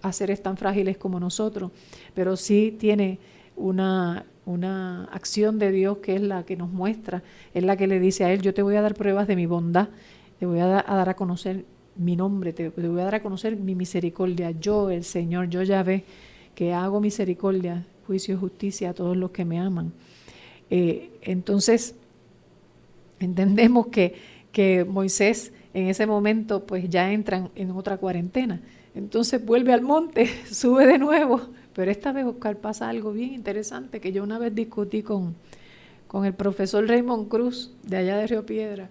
S4: a seres tan frágiles como nosotros, pero sí tiene una acción de Dios que es la que nos muestra, es la que le dice a Él, yo te voy a dar pruebas de mi bondad, te voy a dar a conocer mi nombre, te voy a dar a conocer mi misericordia, yo el Señor, yo Yahvé, que hago misericordia, juicio y justicia a todos los que me aman. Entonces, entendemos que Moisés en ese momento pues ya entra en otra cuarentena. Entonces vuelve al monte, sube de nuevo, pero esta vez, Oscar, pasa algo bien interesante que yo una vez discutí con el profesor Raymond Cruz de allá de Río Piedra.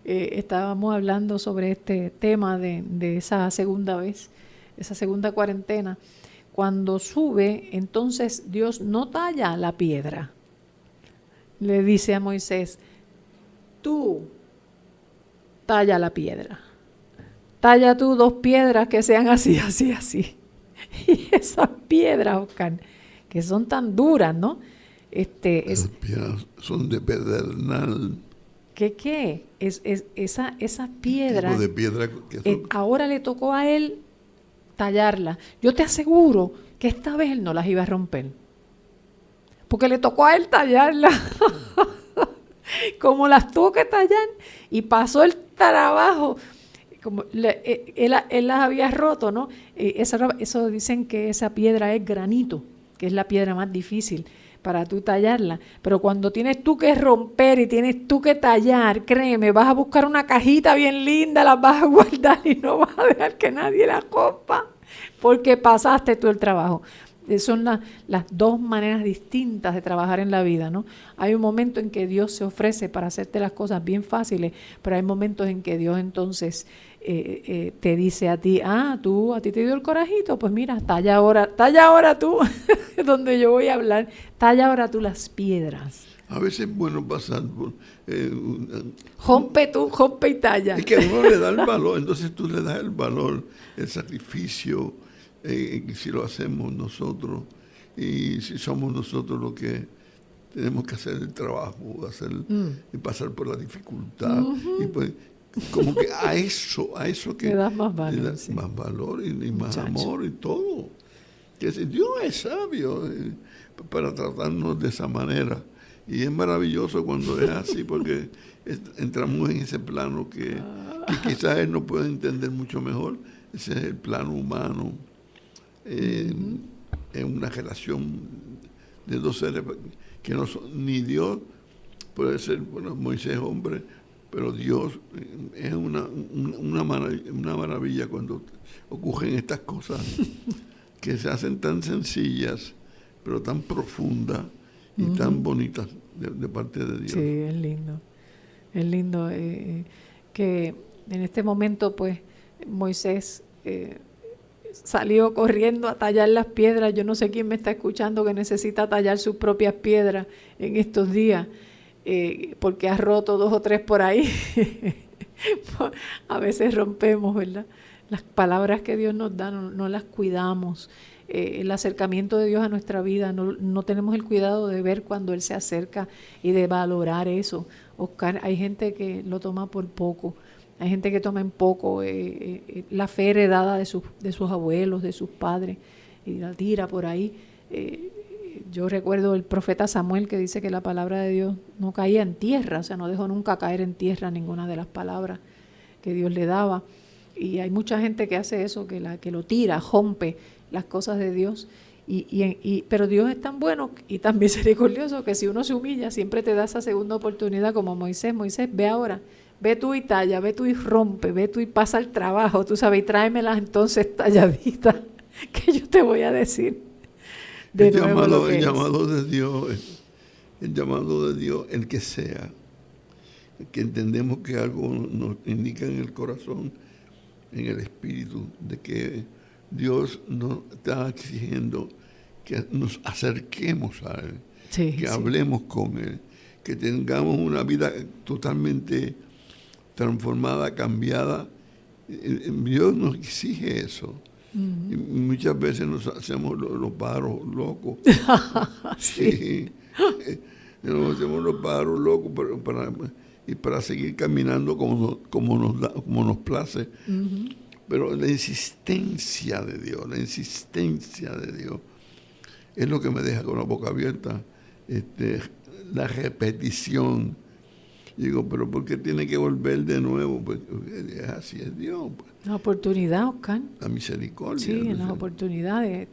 S4: Estábamos hablando sobre este tema de esa segunda vez, esa segunda cuarentena. Cuando sube, entonces Dios no talla la piedra. Le dice a Moisés, tú talla la piedra. Talla tú 2 piedras que sean así, así, así. Y esas piedras, Oscar, que son tan duras, ¿no?
S2: Esas piedras son de pedernal.
S4: ¿Qué? Esas piedras,
S2: tipo de piedra que son...
S4: ahora le tocó a él tallarlas. Yo te aseguro que esta vez él no las iba a romper, porque le tocó a él tallarlas. Como las tuvo que tallar y pasó el trabajo, como él las había roto, ¿no? Eso dicen que esa piedra es granito, que es la piedra más difícil para tú tallarla, pero cuando tienes tú que romper y tienes tú que tallar, créeme, vas a buscar una cajita bien linda, las vas a guardar y no vas a dejar que nadie la rompa, porque pasaste tú el trabajo. Son las 2 maneras distintas de trabajar en la vida, ¿no? Hay un momento en que Dios se ofrece para hacerte las cosas bien fáciles, pero hay momentos en que Dios entonces te dice a ti, a ti te dio el corajito, pues mira, talla ahora tú, donde yo voy a hablar, talla ahora tú las piedras.
S2: A veces es bueno pasar por...
S4: rompe y talla.
S2: Es que uno le da el valor, entonces tú le das el valor, el sacrificio, si lo hacemos nosotros, y si somos nosotros los que tenemos que hacer el trabajo, y pasar por la dificultad, y pues como que a eso que
S4: le das más valor,
S2: le das más valor y más amor y todo. Que Dios es sabio para tratarnos de esa manera, y es maravilloso cuando es así, porque entramos en ese plano que quizás Él no puede entender mucho mejor. Ese es el plano humano. En una relación de 2 seres que no son, ni Dios puede ser, bueno, Moisés hombre, pero Dios es una maravilla cuando ocurren estas cosas que se hacen tan sencillas, pero tan profundas y tan bonitas de parte de Dios.
S4: Sí, es lindo que en este momento pues Moisés salió corriendo a tallar las piedras. Yo no sé quién me está escuchando que necesita tallar sus propias piedras en estos días, porque ha roto 2 o 3 por ahí. A veces rompemos, ¿verdad?, las palabras que Dios nos da no las cuidamos. El acercamiento de Dios a nuestra vida, no tenemos el cuidado de ver cuando Él se acerca y de valorar eso. Oscar, hay gente que lo toma por poco, hay gente que toma en poco la fe heredada de sus abuelos, de sus padres, y la tira por ahí. Yo recuerdo el profeta Samuel que dice que la palabra de Dios no caía en tierra, o sea, no dejó nunca caer en tierra ninguna de las palabras que Dios le daba. Y hay mucha gente que hace eso, que lo tira, rompe las cosas de Dios. Pero Dios es tan bueno y tan misericordioso que si uno se humilla, siempre te da esa segunda oportunidad, como Moisés, ve ahora, ve tú y talla, ve tú y rompe, ve tú y pasa el trabajo, tú sabes, y tráemelas entonces talladitas, que yo te voy a decir.
S2: El llamado de Dios, el que sea, que entendemos que algo nos indica en el corazón, en el espíritu, de que Dios nos está exigiendo que nos acerquemos a Él, que hablemos con Él, que tengamos una vida totalmente transformada, cambiada. Dios nos exige eso. Y muchas veces nos hacemos los pájaros locos. Sí. Nos hacemos los pájaros locos para seguir caminando como nos place. Pero la insistencia de Dios es lo que me deja con la boca abierta. La repetición. Digo, pero ¿por qué tiene que volver de nuevo? Pues así es Dios. Pues.
S4: La oportunidad, Oscar.
S2: La misericordia.
S4: Sí, en las oportunidades.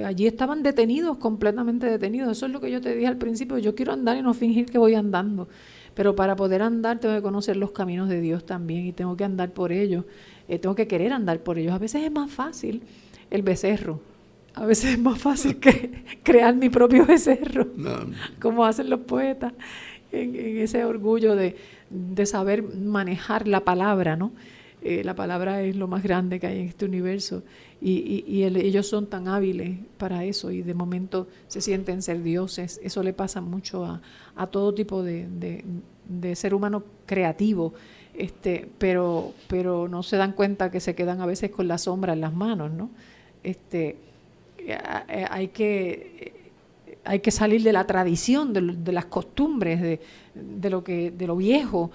S4: Allí estaban detenidos, completamente detenidos. Eso es lo que yo te dije al principio. Yo quiero andar y no fingir que voy andando. Pero para poder andar tengo que conocer los caminos de Dios también y tengo que andar por ellos. Tengo que querer andar por ellos. A veces es más fácil el becerro. A veces es más fácil que crear mi propio becerro, como hacen los poetas, en ese orgullo de saber manejar la palabra, ¿no? La palabra es lo más grande que hay en este universo y ellos son tan hábiles para eso y de momento se sienten ser dioses. Eso le pasa mucho a todo tipo de ser humano creativo, pero no se dan cuenta que se quedan a veces con la sombra en las manos, ¿no? Hay que salir de la tradición, de las costumbres, de lo viejo.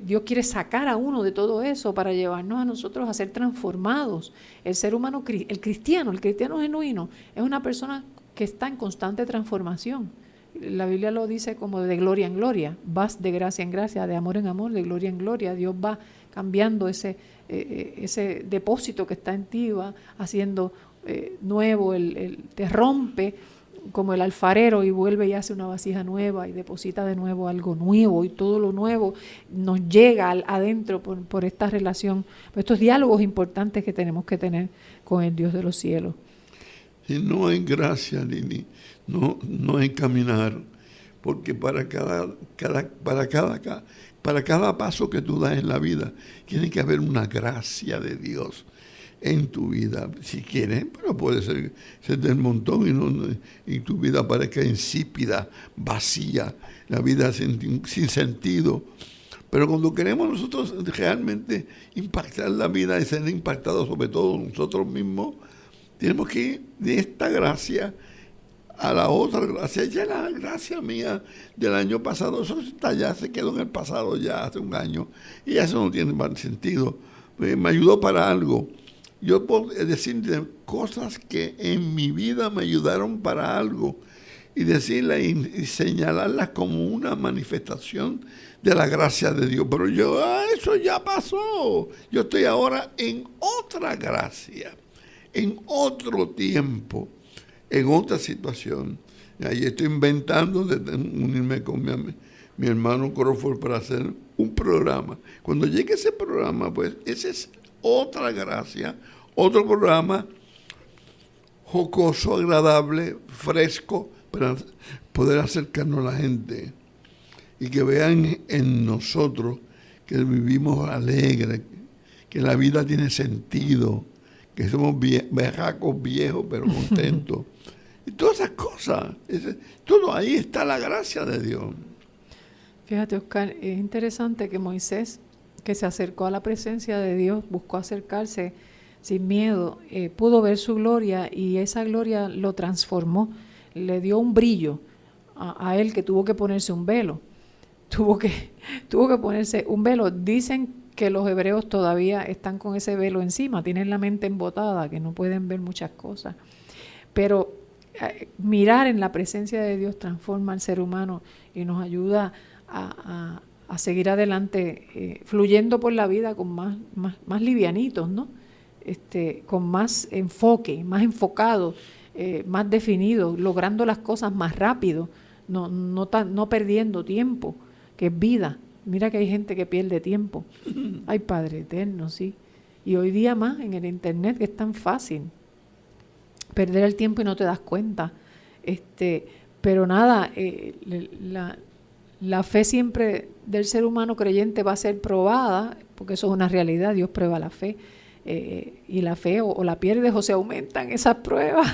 S4: Dios quiere sacar a uno de todo eso para llevarnos a nosotros a ser transformados. El ser humano, el cristiano genuino, es una persona que está en constante transformación. La Biblia lo dice como de gloria en gloria. Vas de gracia en gracia, de amor en amor, de gloria en gloria. Dios va cambiando ese depósito que está en ti, va haciendo nuevo, te rompe como el alfarero y vuelve y hace una vasija nueva y deposita de nuevo algo nuevo y todo lo nuevo nos llega adentro por esta relación, por estos diálogos importantes que tenemos que tener con el Dios de los cielos.
S2: Y no hay gracia, Lili, no hay caminar, porque para cada paso que tú das en la vida tiene que haber una gracia de Dios en tu vida, si quieres, pero puede ser del montón y tu vida parezca insípida, vacía, la vida sin sentido. Pero cuando queremos nosotros realmente impactar la vida y ser impactados sobre todo nosotros mismos, tenemos que ir de esta gracia a la otra gracia. Ya la gracia mía del año pasado, eso ya se quedó en el pasado ya hace un año y eso no tiene más sentido. Me ayudó para algo. Yo puedo decir cosas que en mi vida me ayudaron para algo y decirlas y señalarlas como una manifestación de la gracia de Dios. Pero eso ya pasó. Yo estoy ahora en otra gracia, en otro tiempo, en otra situación. Ahí estoy inventando de unirme con mi hermano Crawford para hacer un programa. Cuando llegue ese programa, pues ese es otra gracia, otro programa jocoso, agradable, fresco, para poder acercarnos a la gente y que vean en nosotros que vivimos alegres, que la vida tiene sentido, que somos berracos viejos pero contentos. Y todas esas cosas, todo ahí está la gracia de Dios.
S4: Fíjate, Oscar, es interesante que Moisés que se acercó a la presencia de Dios, buscó acercarse sin miedo, pudo ver su gloria y esa gloria lo transformó, le dio un brillo a él que tuvo que ponerse un velo. Tuvo que ponerse un velo. Dicen que los hebreos todavía están con ese velo encima, tienen la mente embotada, que no pueden ver muchas cosas. Pero mirar en la presencia de Dios transforma al ser humano y nos ayuda a seguir adelante, fluyendo por la vida con más livianitos, ¿no? Con más enfoque, más enfocado, más definido, logrando las cosas más rápido, no perdiendo tiempo, que es vida. Mira que hay gente que pierde tiempo. Ay, Padre eterno, sí. Y hoy día más en el internet, que es tan fácil perder el tiempo y no te das cuenta. Pero nada, la fe siempre del ser humano creyente va a ser probada, porque eso es una realidad, Dios prueba la fe. Y la fe o la pierdes o se aumentan esas pruebas.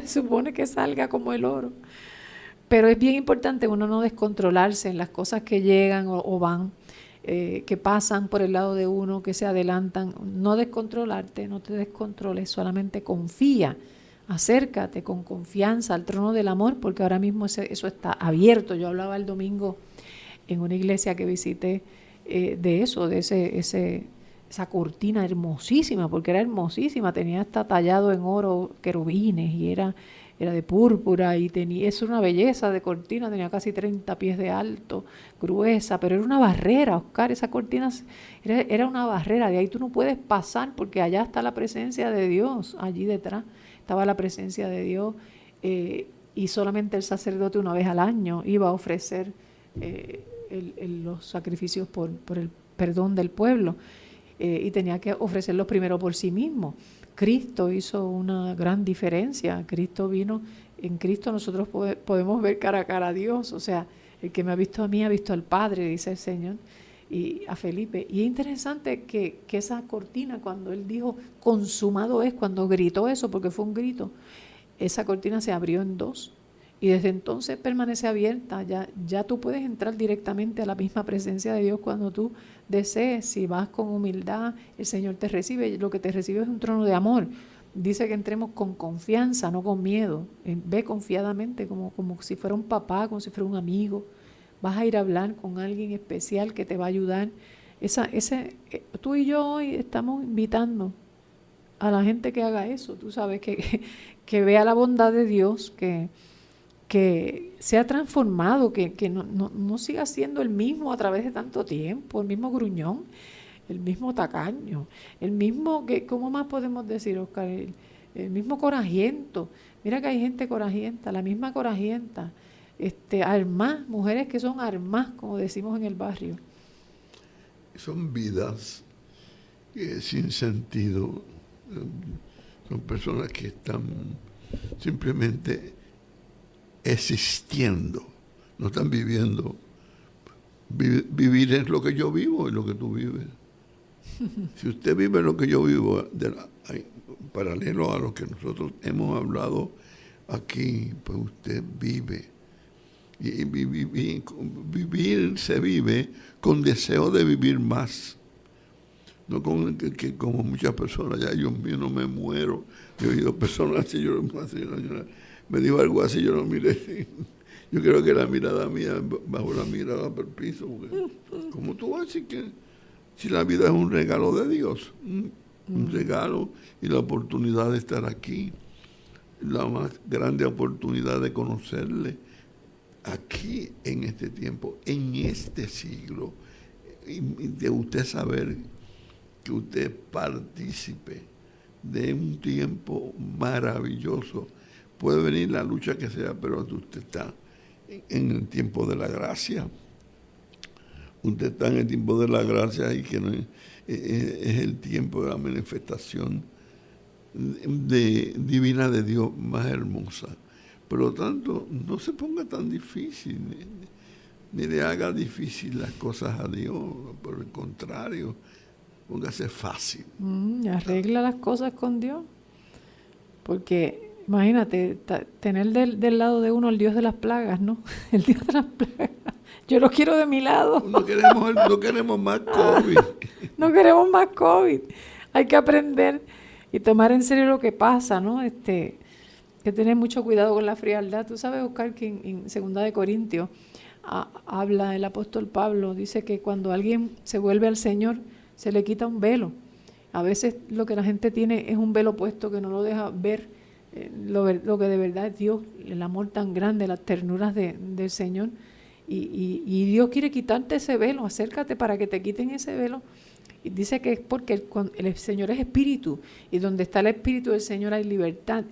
S4: Se supone que salga como el oro. Pero es bien importante uno no descontrolarse en las cosas que llegan o van, que pasan por el lado de uno, que se adelantan. No descontrolarte, no te descontroles, solamente confía, acércate con confianza al trono del amor, porque ahora mismo eso está abierto. Yo hablaba el domingo en una iglesia que visité de eso, de esa cortina hermosísima, porque era hermosísima, tenía hasta tallado en oro querubines y era de púrpura y es una belleza de cortina, tenía casi 30 pies de alto, gruesa, pero era una barrera, Oscar, esa cortina era una barrera, de ahí tú no puedes pasar porque allá está la presencia de Dios, allí detrás estaba la presencia de Dios, y solamente el sacerdote una vez al año iba a ofrecer los sacrificios por el perdón del pueblo, y tenía que ofrecerlos primero por sí mismo. Cristo hizo una gran diferencia. Cristo vino, en Cristo nosotros podemos ver cara a cara a Dios. O sea, el que me ha visto a mí ha visto al Padre, dice el Señor, y a Felipe. Y es interesante que esa cortina, cuando él dijo consumado es, cuando gritó eso, porque fue un grito, esa cortina se abrió en dos. Y desde entonces permanece abierta. Ya tú puedes entrar directamente a la misma presencia de Dios cuando tú desees. Si vas con humildad, el Señor te recibe. Lo que te recibe es un trono de amor. Dice que entremos con confianza, no con miedo. Ve confiadamente, como si fuera un papá, como si fuera un amigo. Vas a ir a hablar con alguien especial que te va a ayudar. Tú y yo hoy estamos invitando a la gente que haga eso. Tú sabes, que vea la bondad de Dios, que sea transformado, que no siga siendo el mismo a través de tanto tiempo, el mismo gruñón, el mismo tacaño, el mismo, ¿cómo más podemos decir, Oscar? El mismo corajiento. Mira que hay gente corajienta, la misma corajienta, armás, mujeres que son armás, como decimos en el barrio.
S2: Son vidas sin sentido, son personas que están simplemente existiendo, no están viviendo. Vivir es lo que yo vivo y lo que tú vives. Si usted vive lo que yo vivo, paralelo a lo que nosotros hemos hablado aquí, pues usted vive. Y vivir se vive con deseo de vivir más. No que como muchas personas, ya Dios mío, no me muero. Yo he oído personas así, me dijo algo así, yo lo miré. Yo creo que la mirada mía bajo la mirada por el piso. ¿Cómo tú vas a decir que si la vida es un regalo de Dios? Un regalo y la oportunidad de estar aquí. La más grande oportunidad de conocerle aquí en este tiempo, en este siglo. Y de usted saber que usted es partícipe de un tiempo maravilloso. Puede venir la lucha que sea, pero usted está en el tiempo de la gracia. Usted está en el tiempo de la gracia y que no es el tiempo de la manifestación divina de Dios más hermosa. Por lo tanto, no se ponga tan difícil, ni le haga difícil las cosas a Dios. Por el contrario, póngase fácil.
S4: Arregla las cosas con Dios. Porque imagínate, tener del lado de uno el Dios de las plagas, ¿no? El Dios de las plagas. Yo los quiero de mi lado.
S2: No queremos más COVID.
S4: No queremos más COVID. Hay que aprender y tomar en serio lo que pasa, ¿no? Que tener mucho cuidado con la frialdad. Tú sabes, Oscar, que en 2 de Corintios habla el apóstol Pablo, dice que cuando alguien se vuelve al Señor, se le quita un velo. A veces lo que la gente tiene es un velo puesto que no lo deja ver lo que de verdad es Dios, el amor tan grande, las ternuras del Señor. Y Dios quiere quitarte ese velo. Acércate para que te quiten ese velo. Y dice que es porque el Señor es espíritu, y donde está el espíritu del Señor hay libertad.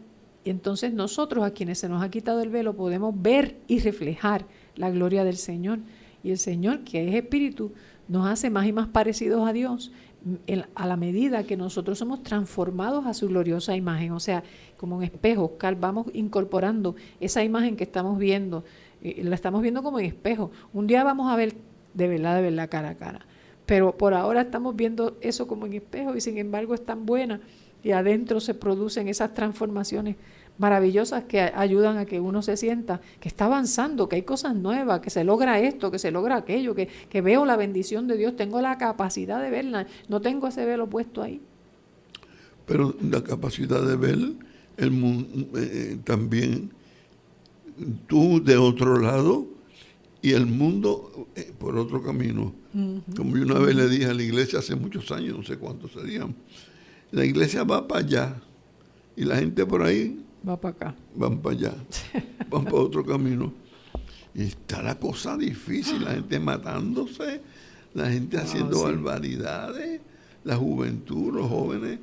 S4: Y entonces nosotros, a quienes se nos ha quitado el velo, podemos ver y reflejar la gloria del Señor. Y el Señor, que es espíritu, nos hace más y más parecidos a Dios a la medida que nosotros somos transformados a su gloriosa imagen. O sea, como un espejo, Oscar, vamos incorporando esa imagen que estamos viendo, la estamos viendo como en espejo. Un día vamos a ver de verdad, cara a cara. Pero por ahora estamos viendo eso como en espejo, y sin embargo es tan buena, y adentro se producen esas transformaciones maravillosas que ayudan a que uno se sienta que está avanzando, que hay cosas nuevas, que se logra esto, que se logra aquello, que veo la bendición de Dios, tengo la capacidad de verla, no tengo ese velo puesto ahí.
S2: Pero la capacidad de ver el mundo, también tú de otro lado y el mundo por otro camino. Uh-huh. Como yo una vez le dije a la iglesia hace muchos años, no sé cuántos serían, la iglesia va para allá y la gente por ahí
S4: va para acá.
S2: Van para allá, van para otro camino. Y está la cosa difícil, la gente matándose, la gente haciendo barbaridades, la juventud, los jóvenes,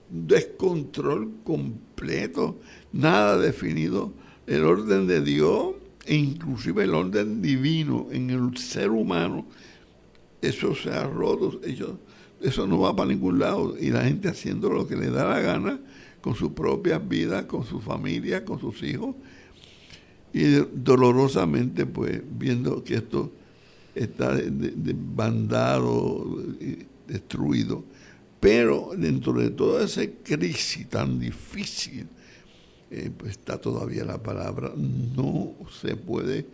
S2: descontrol completo, nada definido. El orden de Dios e inclusive el orden divino en el ser humano, eso se ha roto, eso no va para ningún lado, y la gente haciendo lo que le da la gana con sus propias vidas, con su familia, con sus hijos, y dolorosamente pues viendo que esto está bandado, destruido. Pero dentro de toda esa crisis tan difícil, pues está todavía la palabra. No se puede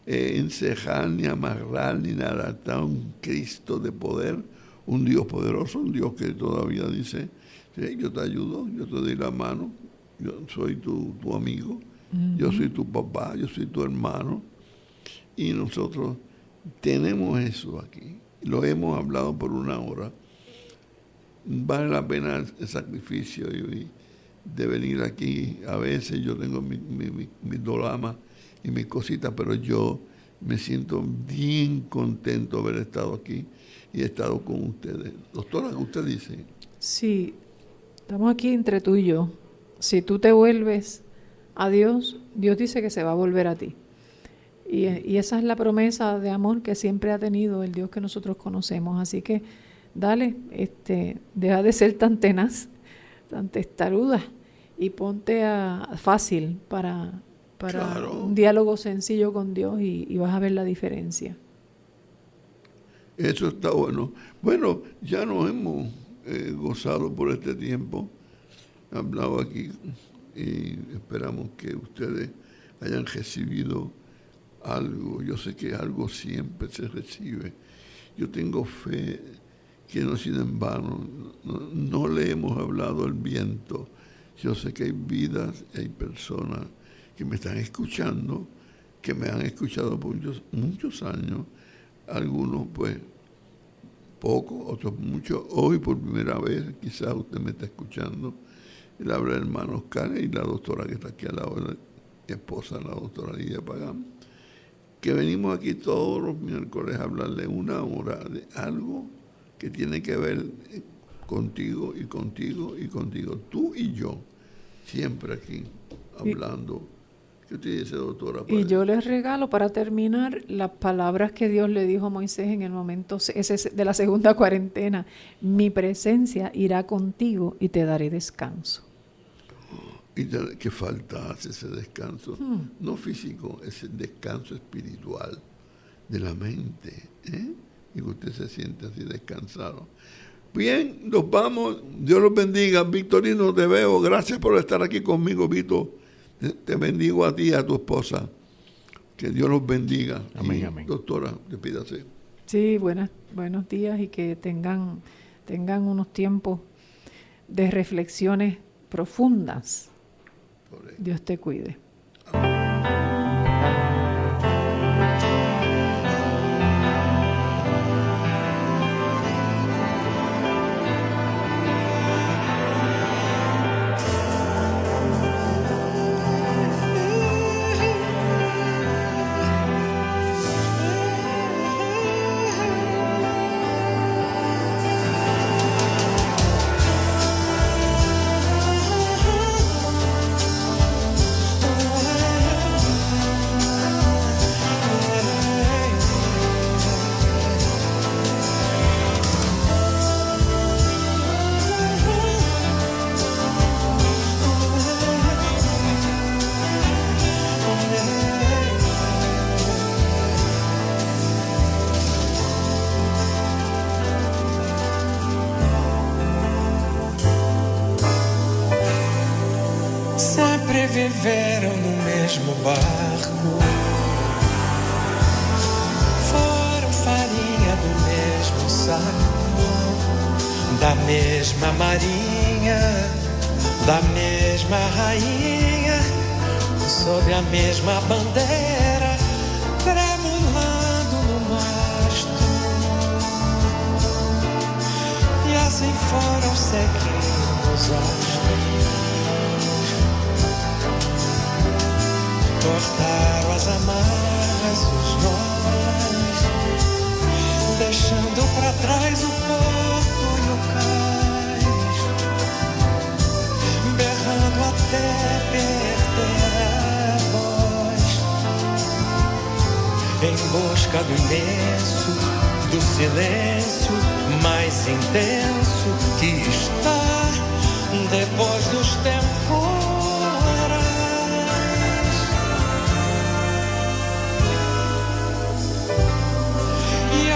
S2: encejar ni amarrar ni nada. Está un Cristo de poder, un Dios poderoso, un Dios que todavía dice, sí, yo te ayudo, yo te doy la mano, yo soy tu amigo, uh-huh. Yo soy tu papá, yo soy tu hermano. Y nosotros tenemos eso aquí. Lo hemos hablado por 1 hora. Vale la pena el sacrificio de venir aquí. A veces yo tengo mis dolamas y mis cositas, pero yo me siento bien contento de haber estado aquí y he estado con ustedes. Doctora, ¿qué usted dice?
S4: Sí, estamos aquí entre tú y yo. Si tú te vuelves a Dios, Dios dice que se va a volver a ti. Y esa es la promesa de amor que siempre ha tenido el Dios que nosotros conocemos. Así que dale, deja de ser tan tenaz, tan testaruda, y ponte fácil para claro. Un diálogo sencillo con Dios y vas a ver la diferencia.
S2: Eso está bueno. Bueno, ya nos hemos gozado por este tiempo, hablado aquí, y esperamos que ustedes hayan recibido algo. Yo sé que algo siempre se recibe. Yo tengo fe que no ha sido en vano. No le hemos hablado al viento. Yo sé que hay vidas, hay personas que me están escuchando, que me han escuchado por muchos años, algunos pues poco, otros mucho. Hoy por primera vez quizás usted me está escuchando. Le habla el hermano Oscar y la doctora que está aquí al lado, la esposa, la doctora Lidia Pagán, que venimos aquí todos los miércoles a hablarle 1 hora de algo que tiene que ver contigo y contigo y contigo, tú y yo, siempre aquí hablando. ¿Qué te dice, doctora?
S4: Y yo les regalo para terminar las palabras que Dios le dijo a Moisés en el momento ese de la segunda cuarentena: mi presencia irá contigo y te daré descanso.
S2: ¿Y qué falta hace ese descanso? No físico, ese descanso espiritual de la mente, y que usted se siente así descansado. Bien, nos vamos. Dios los bendiga. Victorino, te veo. Gracias por estar aquí conmigo, Vito. Te bendigo a ti y a tu esposa. Que Dios los bendiga.
S3: Amén,
S2: Y,
S3: amén.
S2: doctora, despídase.
S4: Sí, buenos días y que tengan unos tiempos de reflexiones profundas. Dios te cuide.
S5: Sempre viveram no mesmo barco, foram farinha do mesmo saco, da mesma marinha, da mesma rainha, sob a mesma bandeira, tremulando no mastro. E assim foram seguindo os astros. Cortaram as amarras, os nós, deixando pra trás o porto e o cais, berrando até perder a voz, em busca do imenso, do silêncio mais intenso que está depois dos tempos.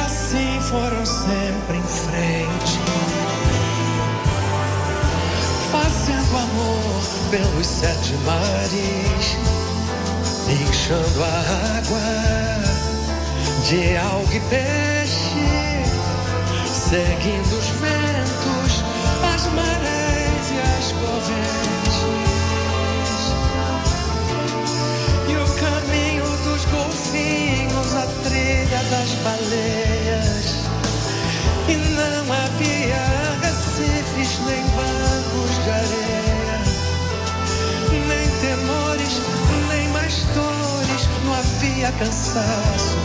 S5: Assim foram sempre em frente, fazendo amor pelos 7 mares, inchando a água de alga e peixe, seguindo os ventos, as marés e as correntes, e o caminho dos golfinhos, a trilha das baleias. E não havia recifes, nem bancos de areia, nem temores, nem mais dores, não havia cansaço,